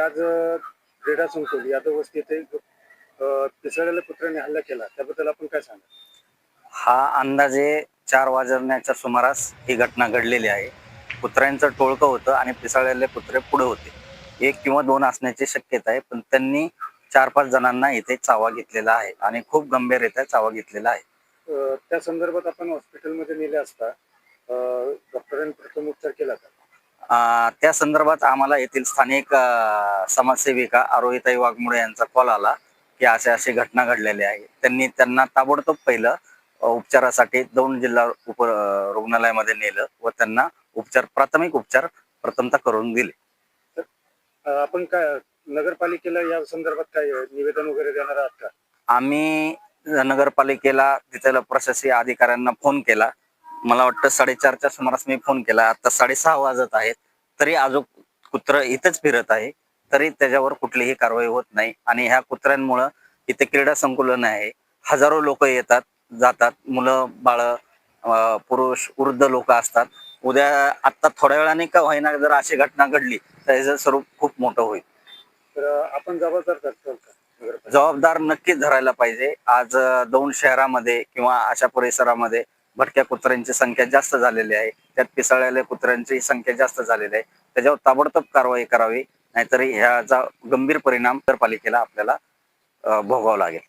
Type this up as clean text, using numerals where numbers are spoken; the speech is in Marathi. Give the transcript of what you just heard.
आज क्रीडा संकुल यादव वस्ती येथे पिसाळलेल्या कुत्र्याने हल्ला केला त्याबद्दल आपण काय सांगा? हा अंदाजे 4 वाजण्याच्या सुमारास ही घटना घडलेली आहे. कुत्र्यांचं टोळकं होतं आणि पिसाळलेले कुत्रे पुढे होते. 1 किंवा 2 असण्याची शक्यता आहे, पण त्यांनी 4-5 जणांना इथे चावा घेतलेला आहे आणि खूप गंभीररित्या चावा घेतलेला आहे. त्या संदर्भात आपण हॉस्पिटलमध्ये नेले असता डॉक्टरांनी प्रथम उपचार केला का? त्या संदर्भात आम्हाला येथील स्थानिक समाजसेविका आरोहीताई वाघमोडे यांचा कॉल आला की अशी घटना घडलेली आहे. त्यांना ताबडतोब पहिलं उपचारासाठी दौंड जिल्हा रुग्णालयामध्ये नेलं व त्यांना प्राथमिक उपचार प्रथमतः करून दिले. आपण काय नगरपालिकेला या संदर्भात काय निवेदन वगैरे देणार आहात का? आम्ही नगरपालिकेला तिथल्या प्रशासकीय अधिकाऱ्यांना फोन केला. मला वाटतं 4:30च्या सुमारास मी फोन केला. आता 6:30 वाजत आहेत, तरी अजून कुत्र इथेच फिरत आहे. तरी त्याच्यावर कुठलीही कारवाई होत नाही आणि ह्या कुत्र्यांमुळं इथे क्रीडा संकुलन आहे. हजारो लोक येतात जातात, मुलं बाळ, पुरुष, वृद्ध लोक असतात. उद्या आता थोड्या वेळाने का होईना जर अशी घटना घडली तर याचं स्वरूप खूप मोठं होईल. तर आपण जबाबदार धरतो का? जबाबदार नक्कीच धरायला पाहिजे. आज दौंड शहरामध्ये किंवा अशा परिसरामध्ये भटक्या कुत्र्यांची संख्या जास्त झालेली आहे. त्यात पिसाळलेल्या कुत्र्यांची संख्या जास्त झालेली आहे. त्याच्यावर ताबडतोब कारवाई करावी, नाहीतरी ह्याचा गंभीर परिणाम नगरपालिकेला आपल्याला भोगावा लागेल.